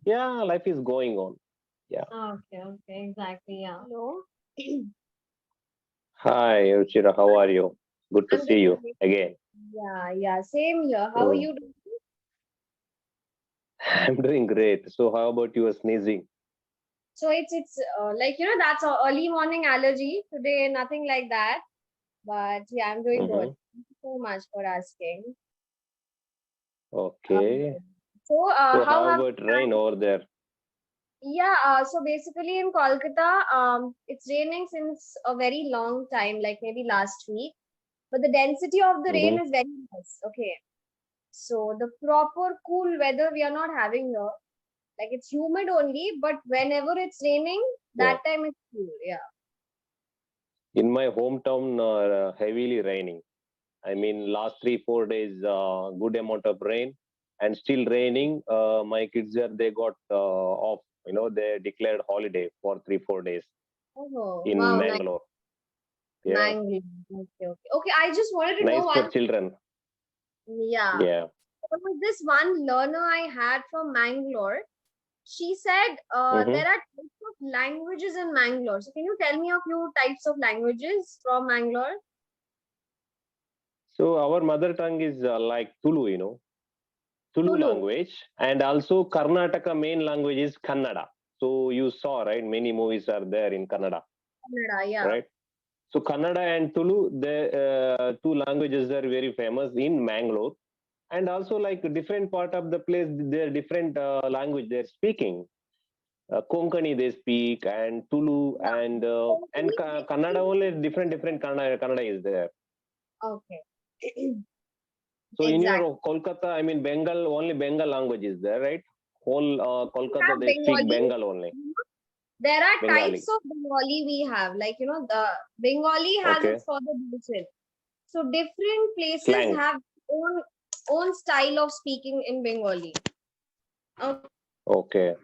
Yeah, life is going on. Yeah. Okay, okay, exactly. Yeah. Hello. Hi, Ruchira, how are you? Good to I'm see doing you great. again. Yeah, yeah. Same here. How are Mm. you doing? I'm doing great. So, how about you sneezing? So it's like that's a early morning allergy today. Nothing like that. But yeah, I'm doing good. Mm-hmm. Thank you so much for asking. Okay. So, How how have about rain over there? yeah? So basically in Kolkata, it's raining since a very long time, like maybe last week. But the density of the Mm-hmm. rain is very less. Okay. So the proper cool weather we are not having here. Like it's humid only, but whenever it's raining, Yeah. that time it's cool. Yeah. In my hometown, heavily raining. I mean, last 3, 4 days, good amount of rain, and still raining. My kids are they got off. They declared holiday for 3, 4 days Oh, in wow, nice. Mangalore. Yeah, Mango. Okay, okay. Okay, I just wanted to know nice for one. children. Yeah. Yeah. There was this one learner I had from Mangalore. She said Mm-hmm. there are types of languages in Mangalore. So can you tell me a few types of languages from Mangalore? So our mother tongue is like Tulu, Tulu Tulu. language, and also Karnataka main language is Kannada. So you saw, right? Many movies are there in Kannada, Kannada, yeah. right? So Kannada and Tulu, the two languages are very famous in Mangalore, and also like different part of the place, they're different language they're speaking. Konkani they speak, and Tulu Yeah. and Konkani Kannada basically only means different Kannada is there. okay. So in Exactly. your Kolkata, I mean Bengal, only Bengal language is there, right? Whole We Kolkata have they speak Bengali. Bengal only, There are types Bengali. of Bengali we have. Like, the Bengali has Okay, its further built. So different places slang. have own style of speaking in Bengali. Okay. Okay.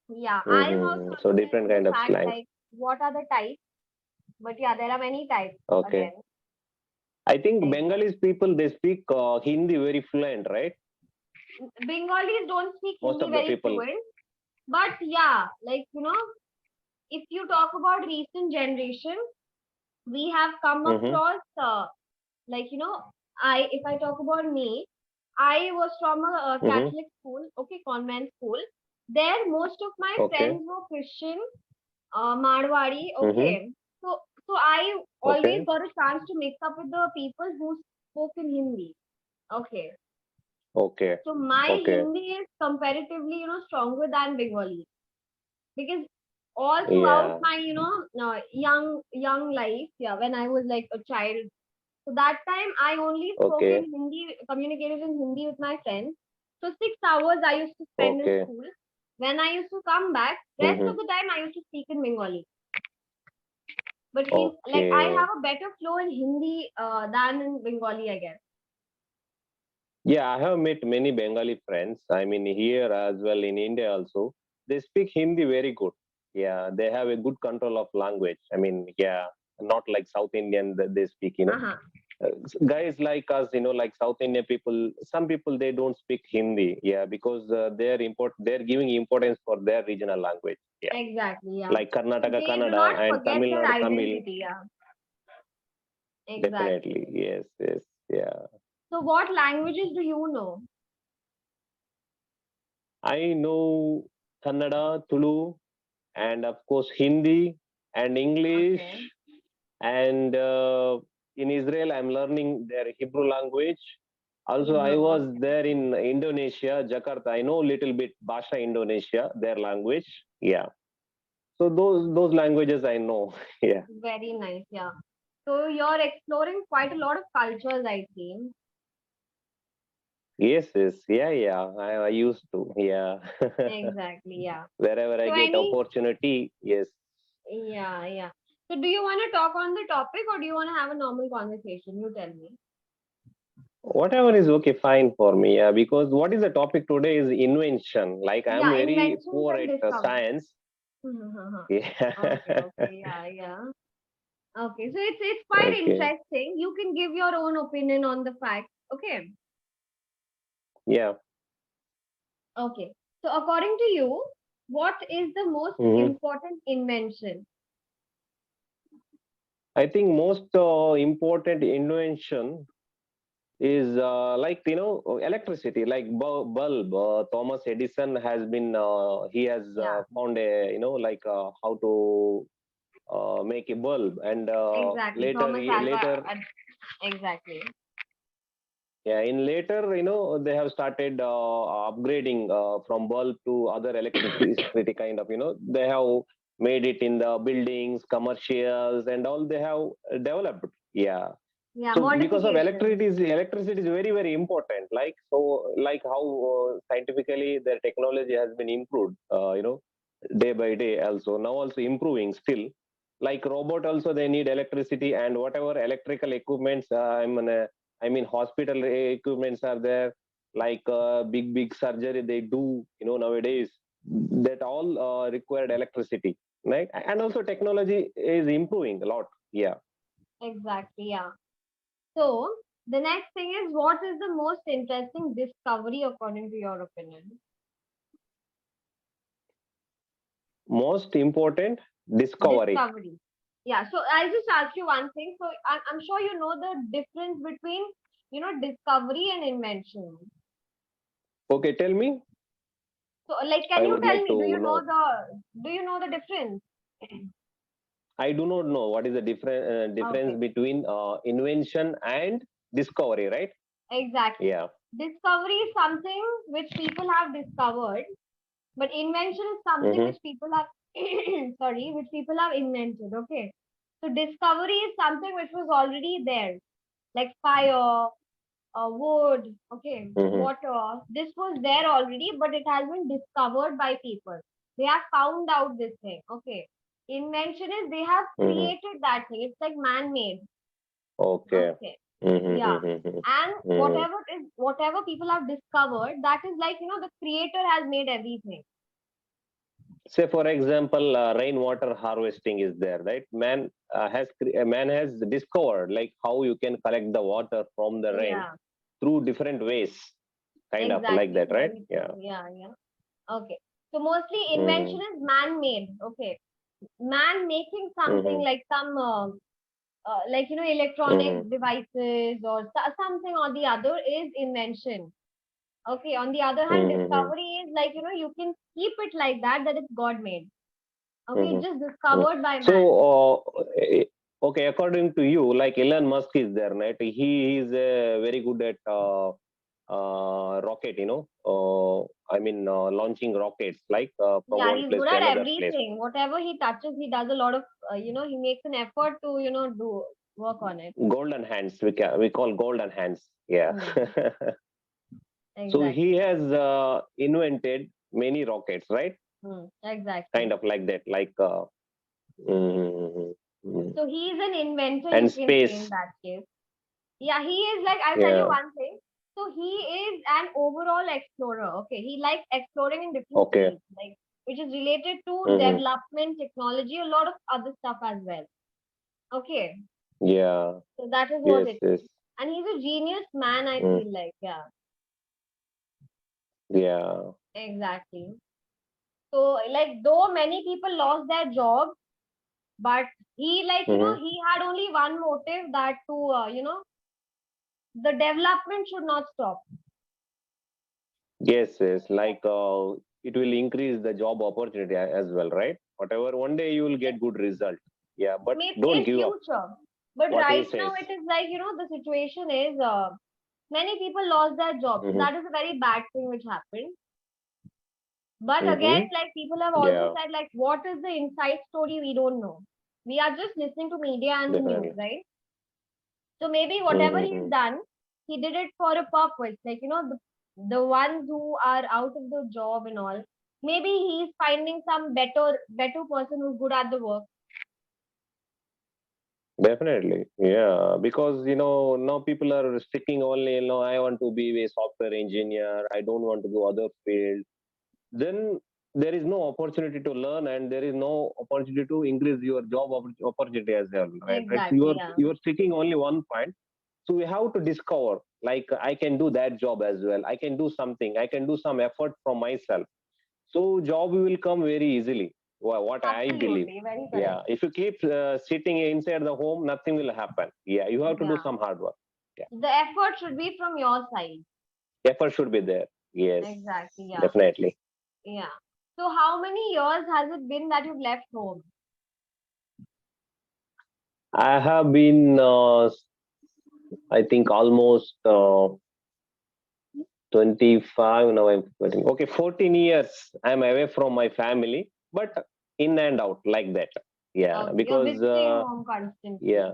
Yeah, I'm also So unaware different of the kind of fact slang. like what are the types, but yeah, there are many types Okay. again. I think Exactly. Bengalis people they speak Hindi very fluent, right? Bengalis don't speak Most Hindi of the very people. fluent, but yeah, like if you talk about recent generation, we have come Mm-hmm. across like I if I talk about me, I was from a Mm-hmm. Catholic school, okay, convent school. There most of my Okay. friends were Christian, Marwari, Mm-hmm. okay. So I always Okay. got a chance to mix up with the people who spoke in Hindi, okay. Okay. So my Okay. Hindi is comparatively stronger than Bengali, because all throughout Yeah. my young life, yeah, when I was like a child, so that time I only spoke in Okay. Hindi, communicated in Hindi with my friends. So 6 hours I used to spend in Okay. school. When I used to come back, rest Mm-hmm. of the time I used to speak in Bengali. But like I Okay. have a better flow in Hindi than in Bengali, I guess. Yeah, I have met many Bengali friends. I mean, here as well in India also, they speak Hindi very good. Yeah, they have a good control of language. I mean, yeah, not like South Indian that they speak. Uh-huh. Guys like us, like South Indian people, some people they don't speak Hindi. Yeah, because they're giving importance for their regional language. Yeah, Exactly, yeah. like Karnataka They do Kannada not and forget Tamil their Nadu Tamil. identity, yeah. Exactly. Definitely, yes, yes, yeah. So what languages do you know? I know Kannada, Tulu, and of course Hindi and English. Okay. And in Israel, I'm learning their Hebrew language. Also, I Hebrew, was okay. there in Indonesia, Jakarta. I know a little bit Bahasa Indonesia, their language. Yeah. So those languages I know. Yeah. Very nice, yeah. So you're exploring quite a lot of cultures, I think. Yes, yes. Yeah, yeah. I used to. Yeah. Exactly, yeah. Wherever I So get any, opportunity, yes. yeah, yeah. So do you want to talk on the topic or do you want to have a normal conversation? You tell me. Whatever is okay, fine for me. Yeah, because what is the topic today is invention. Like I'm Yeah, very inventions poor and at discovery. science. Okay, Yeah. okay, yeah, yeah. Okay, so it's quite Okay. interesting. You can give your own opinion on the fact. Okay. Yeah. Okay. So, according to you, what is the most Mhm. important invention? I think most important invention is electricity, like bulb. Thomas Edison has been he has Yeah, found a how to make a bulb, and exactly. later Thomas Alva. later Exactly. yeah, in later they have started upgrading from bulb to other electricity kind of, they have made it in the buildings, commercials, and all they have developed. Yeah. Yeah, So because of modification. electricity is very very important, like, so like how scientifically their technology has been improved, day by day, also now also improving still. Like robot also, they need electricity, and whatever electrical equipments, I mean hospital equipments are there, like big surgery they do, nowadays, that all required electricity, right? And also technology is improving a lot. Yeah. Exactly. Yeah. So, the next thing is, what is the most interesting discovery according to your opinion? Most important discovery. Discovery. Yeah. So, I'll just ask you one thing. So, I'm sure you know the difference between, discovery and invention. Okay, tell me. So, like, can I you would tell like me? to know. Do you know the difference? I do not know what is the difference Okay. between invention and discovery, right? Exactly. Yeah. Discovery is something which people have discovered, but invention is something Mm-hmm. which people have sorry, which people have invented. Okay. So discovery is something which was already there, like fire, wood, okay, Mm-hmm. water. This was there already, but it has been discovered by people. They have found out this thing. Okay. Invention is they have Mm-hmm. created that thing. It's like man-made. Okay. Okay. Yeah. Mm-hmm. And Mm-hmm. whatever people have discovered, that is like, the creator has made everything. Say for example, rainwater harvesting is there, right? Man has discovered like how you can collect the water from the rain Yeah, through different ways, kind of like exactly. that, right? Very Yeah. true. Yeah, yeah. Okay. So mostly invention Mm-hmm. is man-made. Okay. Man making something Mm-hmm. like some, electronic Mm-hmm. devices or something or the other is invention. Okay. On the other hand, Mm-hmm. discovery is like, you can keep it like that, that it's God made. Okay. It's Mm-hmm. just Mm. discovered by So, man. okay, according to you, like Elon Musk is there, right? He is very good at rocket, launching rockets, like from Yeah, one he's place good to at another place. everything. Whatever he touches, he does a lot of, he makes an effort to, do work on it. Golden hands, we call golden hands. Yeah. Hmm, So he exactly. has invented many rockets, right? Hmm, exactly. Kind of like that, like mm, mm. So he is an inventor, And you can say in space. that case. Yeah, he is like, I'll tell you Yeah. one thing. So he is an overall explorer. Okay. He likes exploring in different Okay. fields, like which is related to Mm-hmm. development, technology, a lot of other stuff as well. Okay. Yeah. So that is what Yes. it Yes. is. And he's a genius man, I Mm. feel like. Yeah, Yeah. exactly. So, like, though many people lost their job, but he, like, Mm-hmm. he had only one motive, that to, the development should not stop. Yes, yes. Like it will increase the job opportunity as well, right? Whatever, one day you will get good result. Yeah, but Maybe don't in give up. future. But What he right now, says. it is like, the situation is many people lost their jobs. So Mm-hmm. that is a very bad thing which happened. But again, Mm-hmm. like, people have also Yeah, said, like, what is the inside story? We don't know. We are just listening to media and the news, definitely. right? So maybe whatever he's Mm-hmm. done, he did it for a purpose. Like, the ones who are out of the job and all, maybe he's finding some better person who's good at the work. Definitely. Yeah, because now people are sticking only. I want to be a software engineer. I don't want to go other field. Then there is no opportunity to learn, and there is no opportunity to increase your job opportunity as well, right? So Exactly. Yeah. you're sticking only one point. So we have to discover, like, I can do that job as well. I can do something. I can do some effort from myself. So job will come very easily. What I believe. Absolutely, very correct. Yeah, if you keep sitting inside the home, nothing will happen. Yeah, you have to do Yeah. some hard work. Yeah, The effort should be from your side. effort should be there. Yes, Exactly, yeah. definitely. Yeah. So how many years has it been that you've left home? I have been, I think, almost 25. Now I'm okay. 14 years. I'm away from my family, but in and out like that. Yeah, Okay, you're because visiting home constantly. yeah,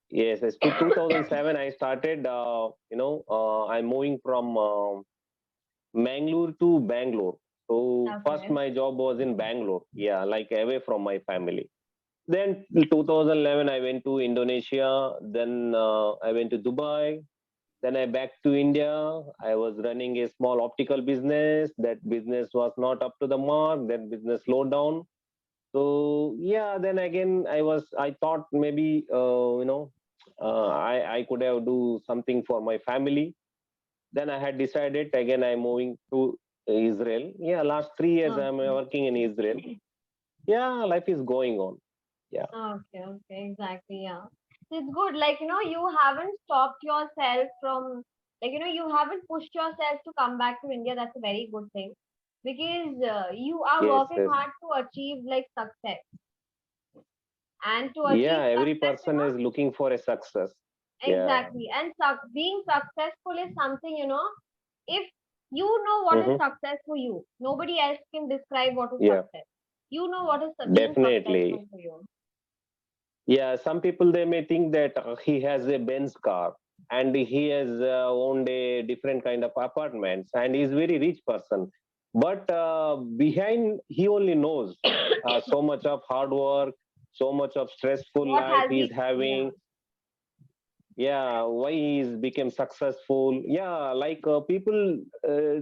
yes. It's to 2007. I started. I'm moving from Mangalore to Bangalore. So first, Okay. my job was in Bangalore. Yeah, like away from my family. Then 2011, I went to Indonesia. Then I went to Dubai. Then I back to India. I was running a small optical business. That business was not up to the mark. That business slowed down. So yeah, then again I thought maybe I could have do something for my family. Then I had decided again I'm moving to Israel. Yeah, last 3 years I'm Okay. working in Israel. Yeah, life is going on. Yeah. Okay, okay, exactly, yeah. So it's good, like, you haven't stopped yourself from, like, you haven't pushed yourself to come back to India. That's a very good thing because you are Yes, working yes. hard to achieve, like, success. And to Yeah, achieve every success, person is looking for a success. Yeah. exactly. And being successful is something, if you know what is Mm-hmm. success for you, nobody else can describe what is Yeah, success. You know what is being successful definitely. for you. Yeah, some people they may think that he has a Benz car and he has owned a different kind of apartments and he's very rich person. But behind he only knows so much of hard work, so much of stressful What life has he's he, yeah, having. Yeah, why he's become successful. Yeah, like people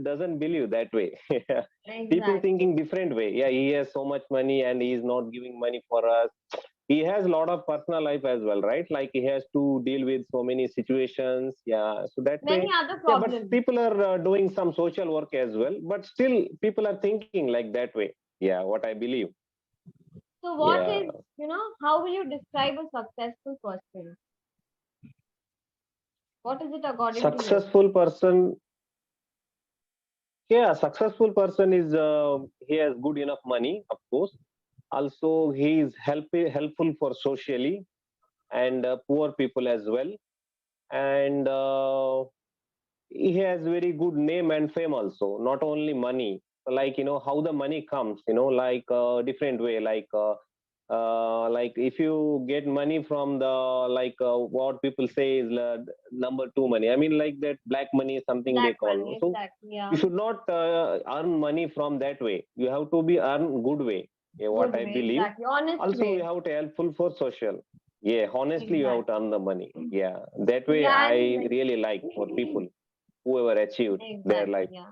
doesn't believe that way. People exactly. thinking different way. Yeah, he has so much money and he's not giving money for us. He has a lot of personal life as well, right? Like he has to deal with so many situations. Yeah, so that Many way. other Yeah, but problems. people are doing some social work as well, but still people are thinking like that way. Yeah, what I believe. So, what Yeah, is, how will you describe a successful person? What is it according to you? successful person. Yeah, successful person is he has good enough money, of course. Also, he is helpful for socially and poor people as well, and he has very good name and fame also. Not only money, like how the money comes, like different way, like if you get money from the like what people say is number two money. I mean, like that black money is something they Black call. money, So exactly. you Yeah. should not earn money from that way. You have to be earn good way. Yeah, what Good I way, believe. exactly. Honest Also, you way, have to helpful for social. Yeah, honestly, you have to exactly. earn the money. Yeah, that way Yeah, and I like, really like for people whoever achieved their exactly. life. Yeah.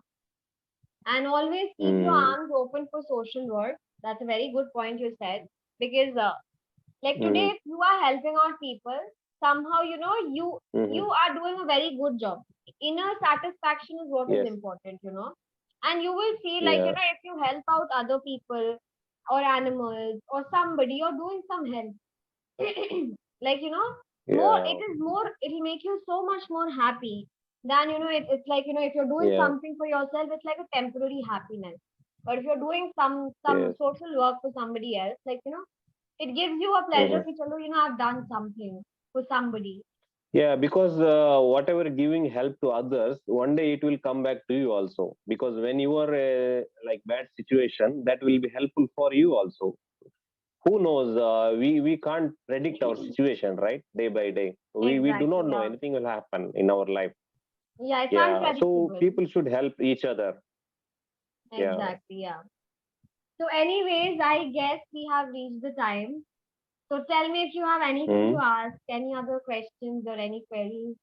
And always keep your Mm, arms open for social work. That's a very good point you said. Because, like today, mm, if you are helping out people, somehow, you mm, are doing a very good job. Inner satisfaction is what is yes. important, and you will feel like, Yeah. if you help out other people or animals or somebody, you're doing some help. Like, more, Yeah. it'll make you so much more happy than, it's like, if you're doing Yeah. something for yourself, it's like a temporary happiness. But if you're doing some Yes. social work for somebody else, like, it gives you a pleasure Hmm. to chalo, I've done something for somebody. Yeah, because whatever giving help to others, one day it will come back to you also. Because when you are like bad situation, that will be helpful for you also. Who knows? We can't predict our situation, right? Day by day, we do not Exactly, know yeah. anything will happen in our life. Yeah, it's Yeah, so unpredictable. people should help each other. Yeah. Exactly, yeah. So, anyways, I guess we have reached the time. So, tell me if you have anything to Mm. ask, any other questions or any queries.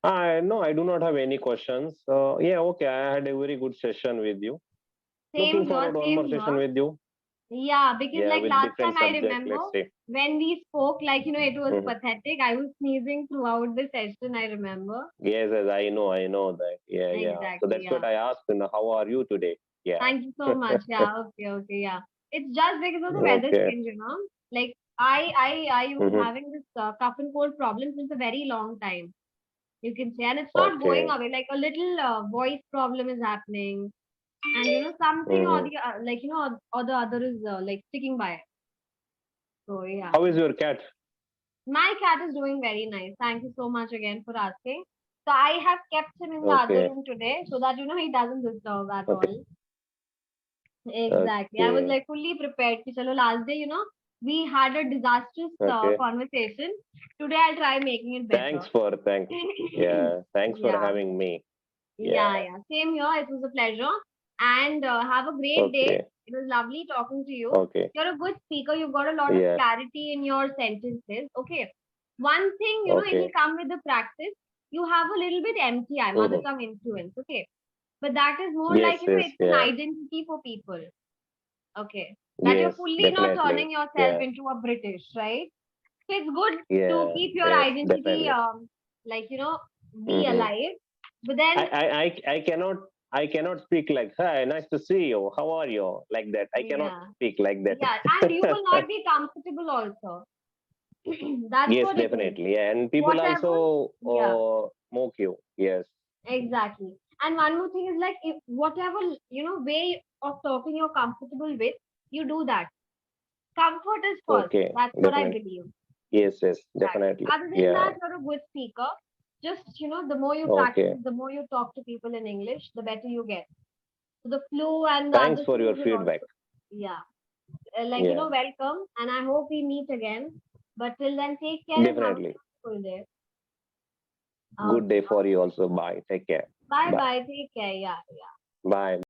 I no, I do not have any questions. Yeah, okay. I had a very good session with you. Same Looking here, forward to one same more session here. with you. Yeah, because Yeah, like with last time different I subject, remember let's say. when we spoke, like, it was Mhm. pathetic. I was sneezing throughout the session, I remember. Yes, yes, I know that. Yeah, yeah. So Exactly, that's what yeah. I asked. How are you today? Yeah. Thank you so much. Yeah, okay, okay, yeah. It's just because of the weather Okay. change. Like I was Hmm. having this cough and cold problem since a very long time. You can say, and it's not going Okay. away. Like a little voice problem is happening, and something or Hmm. the or the other is like sticking by. So yeah. How is your cat? My cat is doing very nice. Thank you so much again for asking. So I have kept him in the other Okay. room today so that he doesn't disturb at Okay. all. Exactly. I was Okay. like fully prepared. Ki chalo last day, we had a disastrous Okay. conversation. Today I'll try making it better. Thanks. Yeah. Thanks for Yeah. having me. Yeah, Yeah. yeah. Same here. It was a pleasure. And have a great day. Okay. It was lovely talking to you. Okay. You're a good speaker. You've got a lot of Yeah. clarity in your sentences. Okay. One thing, it will Okay. come with the practice. You have a little bit MTI, mother Hmm. tongue influence. Okay. But that is more Yes. like, Yes. it's an Yeah. identity for people. Okay. That you're Yes. fully not Definitely. turning yourself Yeah. into a British, right? So it's good to Yeah. keep your Yes. identity, Definitely. like, be Hmm. alive. But then, I cannot speak like, hi, nice to see you. How are you? Like that. I cannot yeah. speak like that. Yeah, and you will not be comfortable also. That's Yes, what it is. definitely. Yeah. And people Whatever. also Yeah, mock you. Yes. exactly. And one more thing is like, if whatever way of talking you're comfortable with, you do that. Comfort is first. Okay. That's what I Definitely. believe. Yes, yes, Exactly. definitely. Other than Yeah. that, you're a good speaker. Just the more you practice, Okay. the more you talk to people in English, the better you get. So the flow and the Thanks other for your things will feedback. also, yeah. Like, Yeah. welcome, and I hope we meet again. But till then, take care and have a Definitely. beautiful day. Good day Okay. for you also. Bye. Take care. Bye Bye. bye. Take care. Yeah. Bye.